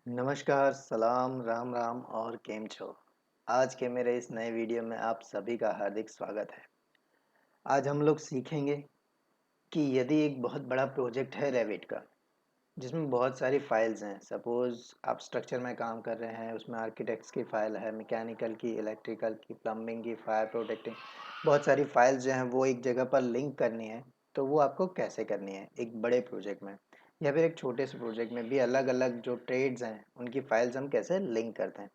नमस्कार, सलाम, राम राम और केम छो। आज के मेरे इस नए वीडियो में आप सभी का हार्दिक स्वागत है। आज हम लोग सीखेंगे कि यदि एक बहुत बड़ा प्रोजेक्ट है रेविट का, जिसमें बहुत सारी फाइल्स हैं। सपोज़ आप स्ट्रक्चर में काम कर रहे हैं, उसमें आर्किटेक्ट्स की फ़ाइल है, मैकेनिकल की, इलेक्ट्रिकल की, प्लम्बिंग की, फायर प्रोटेक्टिंग, बहुत सारी फाइल्स जो हैं वो एक जगह पर लिंक करनी है। तो वो आपको कैसे करनी है एक बड़े प्रोजेक्ट में, या फिर एक छोटे से प्रोजेक्ट में भी अलग अलग जो ट्रेड्स हैं उनकी फाइल्स हम कैसे लिंक करते हैं।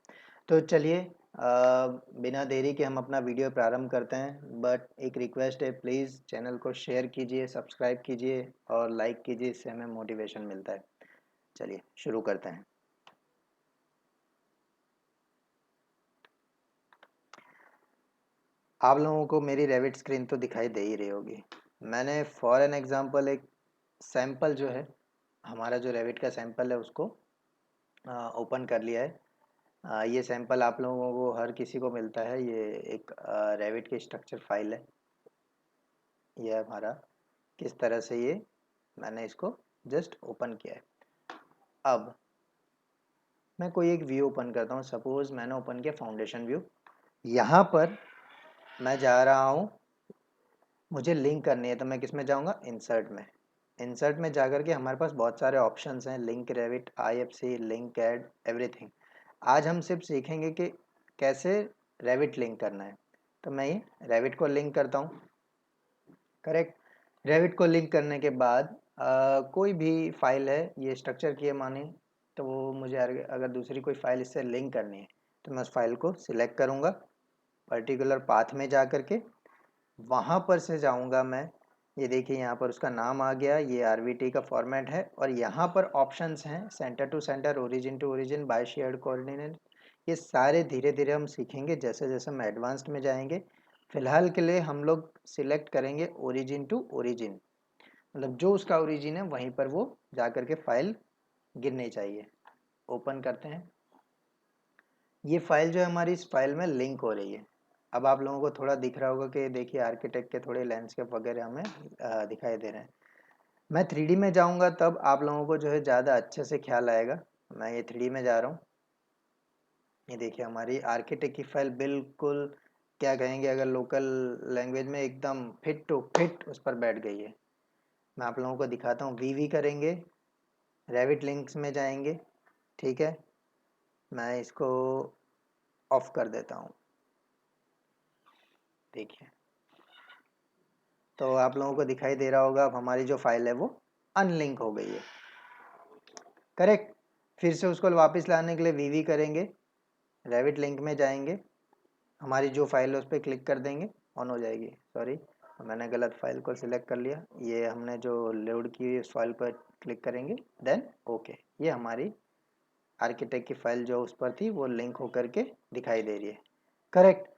तो चलिए, बिना देरी के हम अपना वीडियो प्रारंभ करते हैं। बट एक रिक्वेस्ट है, प्लीज़ चैनल को शेयर कीजिए, सब्सक्राइब कीजिए और लाइक कीजिए, इससे हमें मोटिवेशन मिलता है। चलिए शुरू करते हैं। आप लोगों को मेरी रेविट स्क्रीन तो दिखाई दे ही रही होगी। मैंने फॉर एन एग्जांपल एक सैंपल जो है, हमारा जो रेविट का सैंपल है उसको ओपन कर लिया है। ये सैंपल आप लोगों को हर किसी को मिलता है। ये एक रेविट की स्ट्रक्चर फाइल है। ये हमारा किस तरह से ये मैंने इसको जस्ट ओपन किया है। अब मैं कोई एक व्यू ओपन करता हूँ। सपोज मैंने ओपन किया फाउंडेशन व्यू। यहाँ पर मैं जा रहा हूँ, मुझे लिंक करनी है, तो मैं किस में जाऊँगा, इंसर्ट में। इंसर्ट में जाकर के हमारे पास बहुत सारे ऑप्शंस हैं, link Revit, IFC, link add, everything. आज हम सिर्फ सीखेंगे कि कैसे रेविट लिंक करना है। तो मैं ये रेविट को लिंक करता हूँ। करेक्ट। रेविट को लिंक करने के बाद कोई भी फाइल है, ये स्ट्रक्चर की है माने, तो वो मुझे अगर दूसरी कोई फाइल इससे लिंक करनी है तो मैं उस फाइल को सिलेक्ट करूँगा। पर्टिकुलर पाथ में जा करके वहाँ पर से जाऊँगा मैं। ये देखिए यहाँ पर उसका नाम आ गया, ये आरवीटी का फॉर्मेट है और यहाँ पर ऑप्शंस हैं, centre to centre, origin to origin, by shared coordinate. ये सारे धीरे धीरे हम सीखेंगे जैसे जैसे हम एडवांस्ड में जाएंगे। फिलहाल के लिए हम लोग सिलेक्ट करेंगे ओरिजिन टू ओरिजिन, मतलब जो उसका ओरिजिन है वहीं पर वो जा करके फाइल गिरनी चाहिए। ओपन करते हैं। ये फाइल जो है हमारी इस फाइल में लिंक हो रही है। अब आप लोगों को थोड़ा दिख रहा होगा कि देखिए आर्किटेक्ट के थोड़े लैंडस्केप वगैरह हमें दिखाई दे रहे हैं। मैं 3D में जाऊंगा तब आप लोगों को जो है ज़्यादा अच्छे से ख्याल आएगा। मैं ये 3D में जा रहा हूँ। ये देखिए हमारी आर्किटेक्ट की फाइल बिल्कुल, क्या कहेंगे अगर लोकल लैंग्वेज में, एकदम फिट टू फिट उस पर बैठ गई है। मैं आप लोगों को दिखाता हूँ। वी करेंगे, रेविट लिंक्स में जाएंगे। ठीक है, मैं इसको ऑफ कर देता हूँ। देखिए, तो आप लोगों को दिखाई दे रहा होगा अब हमारी जो फाइल है वो अनलिंक हो गई है। करेक्ट। फिर से उसको वापस लाने के लिए वी करेंगे, रेविट लिंक में जाएंगे, हमारी जो फाइल है उस पर क्लिक कर देंगे, ऑन हो जाएगी। सॉरी, मैंने गलत फाइल को सिलेक्ट कर लिया। ये हमने जो लोड की उस फाइल पर क्लिक करेंगे, देन ओके। ये हमारी आर्किटेक्ट की फाइल जो उस पर थी वो लिंक होकर के दिखाई दे रही है। करेक्ट।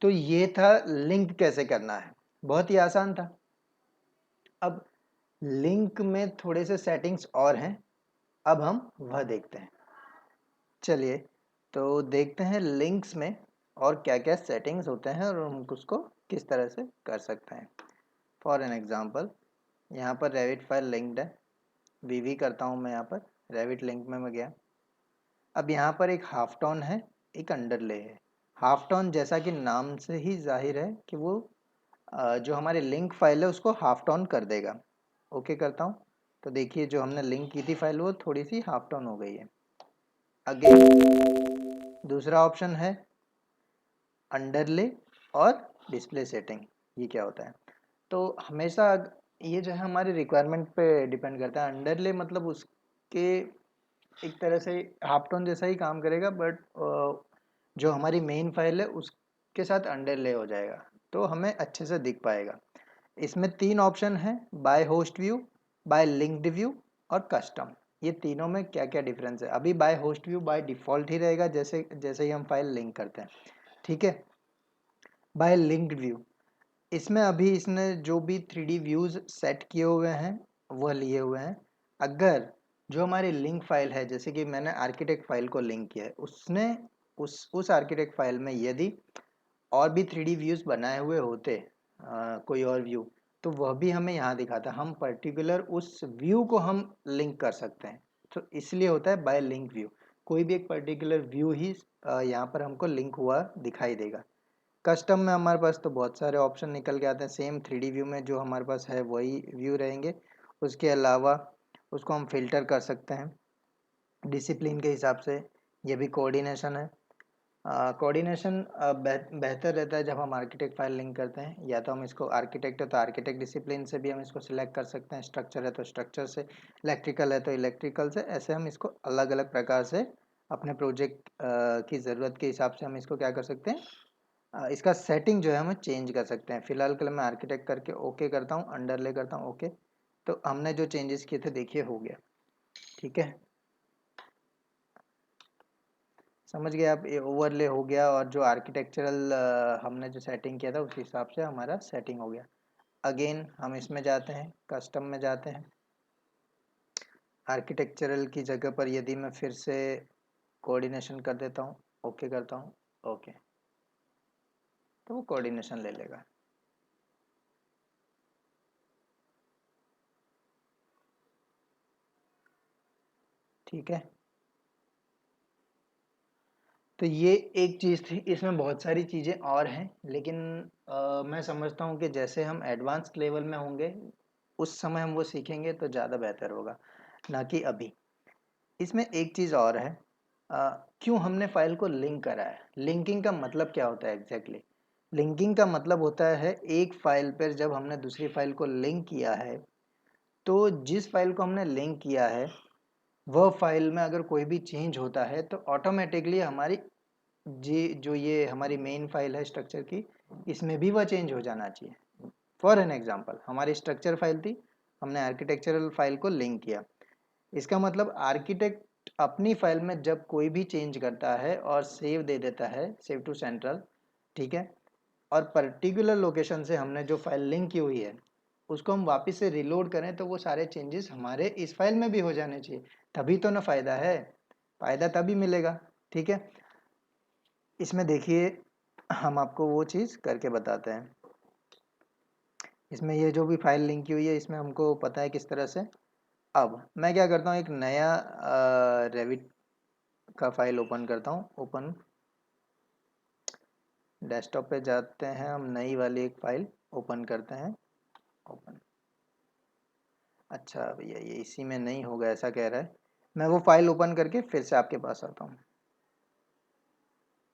तो ये था लिंक कैसे करना है, बहुत ही आसान था। अब लिंक में थोड़े से सेटिंग्स और हैं, अब हम वह देखते हैं। चलिए, तो देखते हैं लिंक्स में और क्या क्या सेटिंग्स होते हैं और हम उसको किस तरह से कर सकते हैं। फॉर एन एग्जांपल, यहाँ पर रेविट फाइल लिंक्ड है, वी करता हूँ मैं। यहाँ पर रेविट लिंक में मैं गया। अब यहाँ पर एक हाफ टोन है, एक अंडरले है। हाफ टोन जैसा कि नाम से ही जाहिर है कि वो जो हमारी लिंक फाइल है उसको हाफ टोन कर देगा। ओके करता हूँ, तो देखिए जो हमने लिंक की थी फाइल वो थोड़ी सी हाफ टोन हो गई है। अगेन दूसरा ऑप्शन है अंडरले और डिस्प्ले सेटिंग। ये क्या होता है, तो हमेशा ये जो है हमारे रिक्वायरमेंट पे डिपेंड करता है। अंडरले मतलब उसके एक तरह से हाफ टोन जैसा ही काम करेगा, बट जो हमारी मेन फाइल है उसके साथ अंडरले हो जाएगा तो हमें अच्छे से दिख पाएगा। इसमें 3 ऑप्शन है, by host view, by linked view और कस्टम। ये तीनों में क्या क्या डिफरेंस है। अभी by host view by default ही रहेगा, जैसे जैसे ही हम फाइल लिंक करते हैं। ठीक है। बाय लिंक्ड व्यू, इसमें अभी इसने जो भी 3D व्यूज़ सेट किए हुए हैं वह लिए हुए हैं। अगर जो हमारी लिंक फाइल है, जैसे कि मैंने आर्किटेक्ट फाइल को लिंक किया है, उसने उस आर्किटेक्ट फाइल में यदि और भी 3D व्यूज़ बनाए हुए होते, कोई और व्यू, तो वह भी हमें यहाँ दिखाता। हम पर्टिकुलर उस व्यू को हम लिंक कर सकते हैं, तो इसलिए होता है बाय लिंक व्यू। कोई भी एक पर्टिकुलर व्यू ही यहाँ पर हमको लिंक हुआ दिखाई देगा। कस्टम में हमारे पास तो बहुत सारे ऑप्शन निकल के आते हैं, सेम 3D व्यू में जो हमारे पास है वही व्यू रहेंगे। उसके अलावा उसको हम फिल्टर कर सकते हैं डिसिप्लिन के हिसाब से। ये भी कोऑर्डिनेशन है। कोऑर्डिनेशन बेहतर रहता है जब हम आर्किटेक्ट फाइल लिंक करते हैं। या तो हम इसको आर्किटेक्ट है तो आर्किटेक्ट डिसिप्लिन से भी हम इसको सिलेक्ट कर सकते हैं, स्ट्रक्चर है तो स्ट्रक्चर से, इलेक्ट्रिकल है तो इलेक्ट्रिकल से। ऐसे हम इसको अलग अलग प्रकार से अपने प्रोजेक्ट की ज़रूरत के हिसाब से हम इसको क्या कर सकते हैं, इसका सेटिंग जो है हम चेंज कर सकते हैं। फिलहाल के लिए मैं आर्किटेक्ट करके ओके करता हूँ, अंडरले करता हूँ ओके। तो हमने जो चेंजेस किए थे देखिए हो गया। ठीक है, समझ गए आप, ये ओवरले हो गया और जो आर्किटेक्चरल हमने जो सेटिंग किया था उस हिसाब से हमारा सेटिंग हो गया। अगेन हम इसमें जाते हैं, कस्टम में जाते हैं। आर्किटेक्चरल की जगह पर यदि मैं फिर से कोऑर्डिनेशन कर देता हूँ, ओके करता हूँ ओके, तो वो कोऑर्डिनेशन ले लेगा। ठीक है, तो ये एक चीज़ थी। इसमें बहुत सारी चीज़ें और हैं, लेकिन मैं समझता हूँ कि जैसे हम एडवांस लेवल में होंगे उस समय हम वो सीखेंगे तो ज़्यादा बेहतर होगा, ना कि अभी। इसमें एक चीज़ और है, क्यों हमने फाइल को लिंक करा है। लिंकिंग का मतलब क्या होता है एग्जैक्टली? लिंकिंग का मतलब होता है एक फाइल पर जब हमने दूसरी फाइल को लिंक किया है, तो जिस फाइल को हमने लिंक किया है वह फाइल में अगर कोई भी चेंज होता है तो ऑटोमेटिकली हमारी जी जो ये हमारी मेन फाइल है स्ट्रक्चर की, इसमें भी वह चेंज हो जाना चाहिए। फॉर एन एग्जांपल, हमारी स्ट्रक्चर फाइल थी, हमने आर्किटेक्चरल फाइल को लिंक किया। इसका मतलब आर्किटेक्ट अपनी फाइल में जब कोई भी चेंज करता है और सेव दे देता है, सेव टू सेंट्रल, ठीक है, और पर्टिकुलर लोकेशन से हमने जो फाइल लिंक की हुई है उसको हम वापस से रिलोड करें तो वो सारे चेंजेस हमारे इस फाइल में भी हो जाने चाहिए। तभी तो ना फ़ायदा है, फ़ायदा तभी मिलेगा। ठीक है, इसमें देखिए हम आपको वो चीज़ करके बताते हैं। इसमें ये जो भी फाइल लिंक की हुई है इसमें हमको पता है किस तरह से। अब मैं क्या करता हूँ, एक नया रेविट का फाइल ओपन करता हूँ। ओपन डेस्कटॉप पे जाते हैं, हम नई वाली एक फाइल ओपन करते हैं। ओपन, अच्छा भैया ये इसी में नहीं होगा ऐसा कह रहा है। मैं वो फाइल ओपन करके फिर से आपके पास आता हूँ।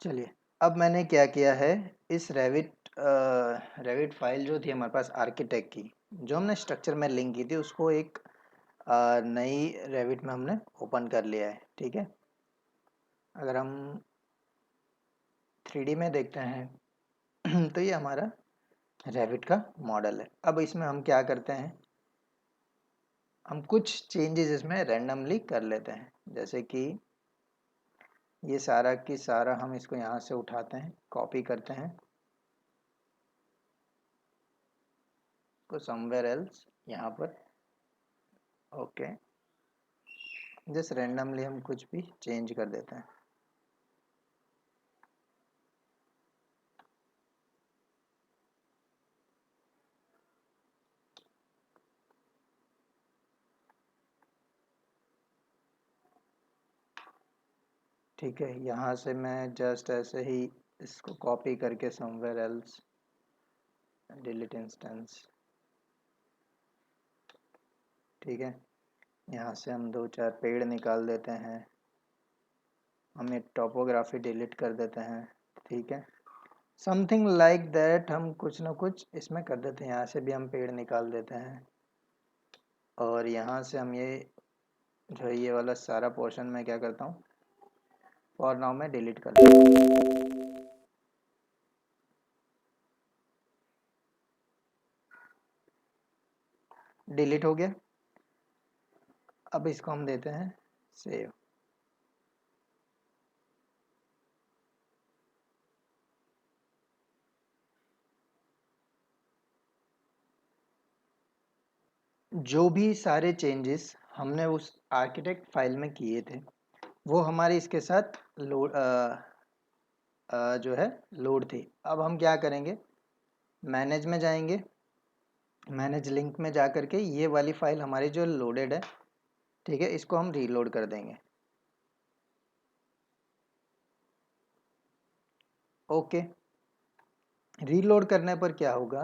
चलिए, अब मैंने क्या किया है, इस रेविट फाइल जो थी हमारे पास आर्किटेक्ट की, जो हमने स्ट्रक्चर में लिंक की थी, उसको एक नई रेविट में हमने ओपन कर लिया है। ठीक है, अगर हम 3D में देखते हैं तो ये हमारा रेविट का मॉडल है। अब इसमें हम क्या करते हैं, हम कुछ चेंजेस इसमें रैंडमली कर लेते हैं। जैसे कि ये सारा की सारा हम इसको यहाँ से उठाते हैं, कॉपी करते हैं को समवेयर एल्स यहाँ पर। ओके, जस्ट रैंडमली हम कुछ भी चेंज कर देते हैं। ठीक है, यहाँ से मैं जस्ट ऐसे ही इसको कॉपी करके समवेयर एल्स, डिलीट इंस्टेंस। ठीक है, यहाँ से हम दो चार पेड़ निकाल देते हैं, हम ये टोपोग्राफी डिलीट कर देते हैं। ठीक है, समथिंग लाइक दैट हम कुछ ना कुछ इसमें कर देते हैं। यहाँ से भी हम पेड़ निकाल देते हैं और यहाँ से हम ये जो है ये वाला सारा पोर्शन मैं क्या करता हूँ, फॉर नाउ मैं डिलीट कर देता हूँ। डिलीट हो गया। अब इसको हम देते हैं सेव। जो भी सारे चेंजेस हमने उस आर्किटेक्ट फाइल में किए थे वो हमारे इसके साथ लोड जो है लोड थी। अब हम क्या करेंगे, मैनेज में जाएंगे, मैनेज लिंक में जा करके ये वाली फाइल हमारी जो लोडेड है, ठीक है, इसको हम रीलोड कर देंगे। ओके, रीलोड करने पर क्या होगा,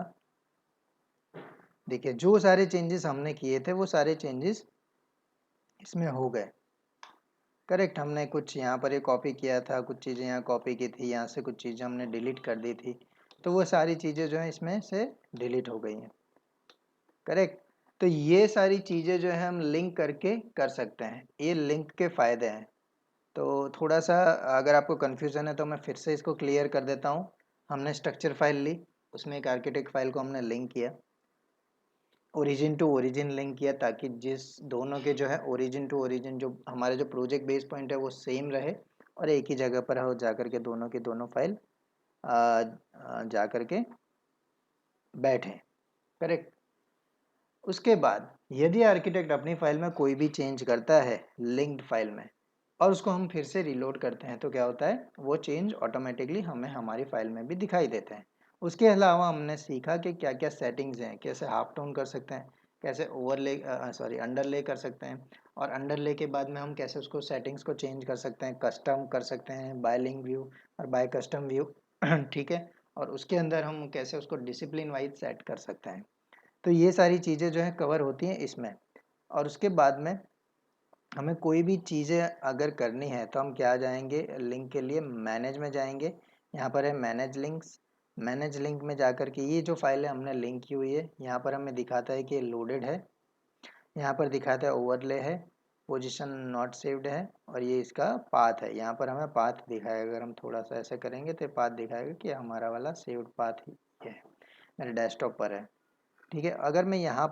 देखिए जो सारे चेंजेस हमने किए थे वो सारे चेंजेस इसमें हो गए। करेक्ट, हमने कुछ यहाँ पर ये कॉपी किया था, कुछ चीज़ें यहाँ कॉपी की थी, यहाँ से कुछ चीज़ें हमने डिलीट कर दी थी, तो वो सारी चीज़ें जो हैं इसमें से डिलीट हो गई हैं। करेक्ट, तो ये सारी चीज़ें जो है हम लिंक करके कर सकते हैं, ये लिंक के फ़ायदे हैं। तो थोड़ा सा अगर आपको कन्फ्यूज़न है तो मैं फिर से इसको क्लियर कर देता हूँ। हमने स्ट्रक्चर फाइल ली, उसमें एक आर्किटेक्ट फाइल को हमने लिंक किया, ओरिजिन टू ओरिजिन लिंक किया, ताकि जिस दोनों के जो है ओरिजिन टू ओरिजिन जो हमारे जो प्रोजेक्ट बेस पॉइंट है वो सेम रहे और एक ही जगह पर हो जा करके दोनों की दोनों फाइल जा करके बैठे। करेक्ट, उसके बाद यदि आर्किटेक्ट अपनी फाइल में कोई भी चेंज करता है लिंक्ड फाइल में और उसको हम फिर से रीलोड करते हैं तो क्या होता है, वो चेंज ऑटोमेटिकली हमें हमारी फाइल में भी दिखाई देते हैं। उसके अलावा हमने सीखा कि क्या क्या सेटिंग्स हैं, कैसे हाफ टोन कर सकते हैं, कैसे ओवरले अंडरले कर सकते हैं, और अंडरले के बाद में हम कैसे उसको सेटिंग्स को चेंज कर सकते हैं, कस्टम कर सकते हैं बाय लिंक व्यू और बाय कस्टम व्यू। ठीक है, और उसके अंदर हम कैसे उसको डिसिप्लिन वाइज सेट कर सकते हैं। तो ये सारी चीज़ें जो है कवर होती हैं इसमें। और उसके बाद में हमें कोई भी चीज़ें अगर करनी है तो हम क्या जाएंगे, लिंक के लिए मैनेज में जाएंगे, यहाँ पर है मैनेज लिंक्स। मैनेज लिंक में जाकर के ये जो फाइल है हमने लिंक की हुई है, यहाँ पर हमें दिखाता है कि लोडेड है, यहाँ पर दिखाता है ओवरले है, पोजीशन नॉट सेव्ड है, और ये इसका पाथ है, यहाँ पर हमें पाथ दिखाएगा। अगर हम थोड़ा सा ऐसा करेंगे तो पाथ दिखाएगा कि हमारा वाला सेव्ड पाथ ही है, मेरे डेस्कटॉप पर है। ठीक है, अगर मैं यहाँ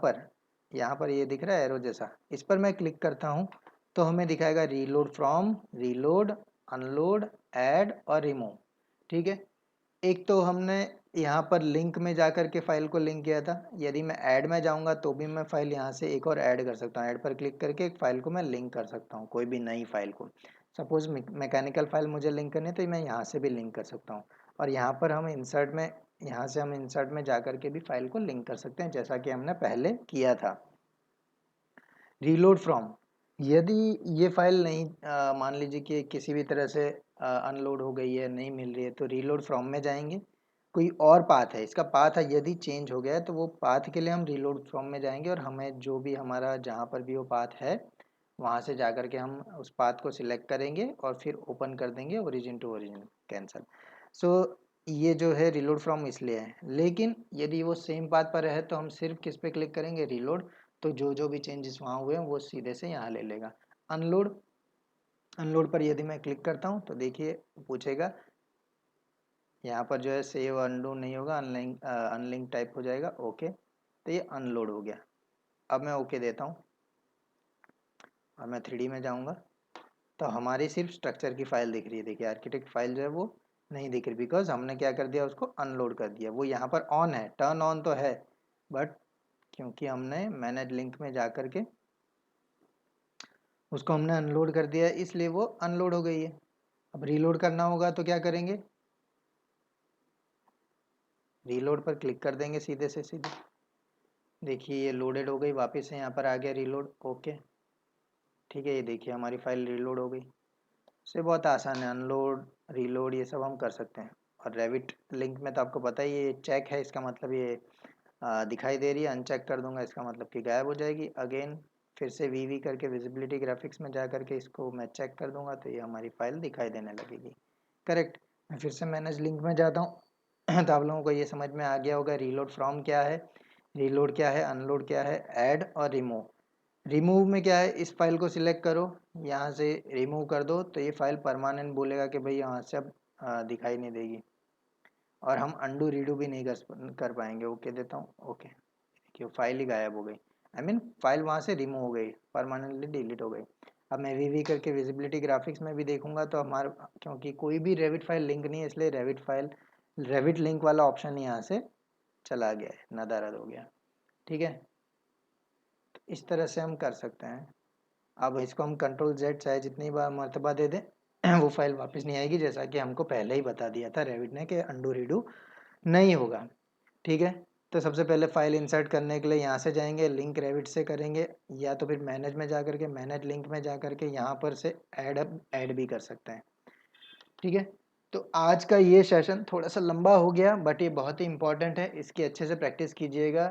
पर ये दिख रहा है एरो जैसा, इस पर मैं क्लिक करता हूँ तो हमें दिखाएगा reload from, reload, unload, add और रिमूव। ठीक है, एक तो हमने यहाँ पर लिंक में जा कर के फाइल को लिंक किया था, यदि मैं ऐड में जाऊँगा तो भी मैं फाइल यहाँ से एक और ऐड कर सकता हूँ, ऐड पर क्लिक करके एक फाइल को मैं लिंक कर सकता हूँ, कोई भी नई फाइल को। सपोज मैकेनिकल फाइल मुझे लिंक करनी है तो मैं यहाँ से भी लिंक कर सकता हूँ। और यहाँ पर हम इंसर्ट में, यहाँ से हम इंसर्ट में जा कर के भी फाइल को लिंक कर सकते हैं, जैसा कि हमने पहले किया था। रीलोड फ्रॉम, यदि ये फाइल नहीं मान लीजिए कि किसी भी तरह से अनलोड हो गई है, नहीं मिल रही है, तो रीलोड फ्रॉम में जाएंगे, कोई और पाथ है, इसका पाथ है यदि चेंज हो गया है तो वो पाथ के लिए हम रीलोड फ्रॉम में जाएंगे और हमें जो भी हमारा जहाँ पर भी वो पाथ है वहाँ से जा कर के हम उस पाथ को सिलेक्ट करेंगे और फिर ओपन कर देंगे ओरिजिन टू ओरिजिन कैंसल। सो ये जो है रीलोड फ्रॉम इसलिए है, लेकिन यदि वो सेम पाथ पर है तो हम सिर्फ किस पे क्लिक करेंगे, रीलोड, तो जो जो भी चेंजेस वहाँ हुए हैं वो सीधे से यहाँ ले लेगा। अनलोड, अनलोड पर यदि मैं क्लिक करता हूँ तो देखिए पूछेगा यहाँ पर जो है सेव अनडू नहीं होगा, अनलिंक अनलिंक टाइप हो जाएगा। ओके, तो ये अनलोड हो गया। अब मैं ओके देता हूँ और मैं 3D में जाऊँगा तो हमारी सिर्फ स्ट्रक्चर की फाइल दिख रही है। देखिए आर्किटेक्ट फाइल जो है वो नहीं दिख रही, बिकॉज हमने क्या कर दिया, उसको अनलोड कर दिया। वो यहाँ पर ऑन है, टर्न ऑन तो है, बट क्योंकि हमने मैनेज लिंक में जा कर के उसको हमने अनलोड कर दिया है इसलिए वो अनलोड हो गई है। अब रीलोड करना होगा तो क्या करेंगे, रीलोड पर क्लिक कर देंगे सीधे से सीधे। देखिए ये लोडेड हो गई, वापस से यहाँ पर आ गया रीलोड। ओके, ठीक है, ये देखिए हमारी फाइल रीलोड हो गई। इससे बहुत आसान है, अनलोड, रीलोड ये सब हम कर सकते हैं। और रेविट लिंक में तो आपको पता ही है, ये चेक है, इसका मतलब ये दिखाई दे रही है, अनचेक कर दूंगा इसका मतलब कि गायब हो जाएगी। अगेन फिर से वी करके विजिबिलिटी ग्राफिक्स में जा करके इसको मैं चेक कर दूंगा तो ये हमारी फाइल दिखाई देने लगेगी। करेक्ट, मैं फिर से मैनेज लिंक में जाता हूँ तो आप लोगों को ये समझ में आ गया होगा रीलोड फ्रॉम क्या है, रीलोड क्या है, अनलोड क्या है, ऐड और रिमूव। रिमूव में क्या है, इस फाइल को सिलेक्ट करो, यहाँ से रिमूव कर दो तो ये फाइल परमानेंट बोलेगा कि भाई यहाँ से अब दिखाई नहीं देगी, और हम अंडू रीडू भी नहीं कर पाएंगे। ओके देता हूँ, ओके, देखिए फाइल ही गायब हो गई, आई मीन फाइल वहाँ से रिमूव हो गई, परमानेंटली डिलीट हो गई। अब मैं वी करके विजिबिलिटी ग्राफिक्स में भी देखूंगा तो हमारा, क्योंकि कोई भी रेविट फाइल लिंक नहीं है इसलिए रेविट लिंक वाला ऑप्शन यहाँ से चला गया है, नदारद हो गया। ठीक है, तो इस तरह से हम कर सकते हैं। अब इसको हम कंट्रोल जेड चाहे जितनी बार मर्तबा दे दें वो फाइल वापस नहीं आएगी, जैसा कि हमको पहले ही बता दिया था रेविट ने कि अंडू रीडू नहीं होगा। ठीक है, तो सबसे पहले फाइल इंसर्ट करने के लिए यहाँ से जाएंगे, लिंक रेविट से करेंगे, या तो फिर मैनेज में जा करके, मैनेज लिंक में जा करके यहाँ पर से ऐड भी कर सकते हैं। ठीक है, तो आज का ये सेशन थोड़ा सा लंबा हो गया, बट ये बहुत ही इंपॉर्टेंट है, इसकी अच्छे से प्रैक्टिस कीजिएगा।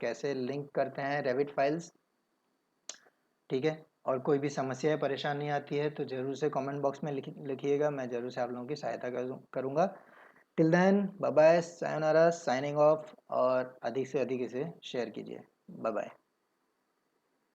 कैसे लिंक करते हैं रेविट फाइल्स, ठीक है। और कोई भी समस्या या परेशानी आती है तो ज़रूर से कमेंट बॉक्स में लिखिएगा, मैं ज़रूर से आप लोगों की सहायता करूँगा। Till then bye bye, sayonara, signing off, और अधिक से अधिक इसे शेयर कीजिए। Bye bye.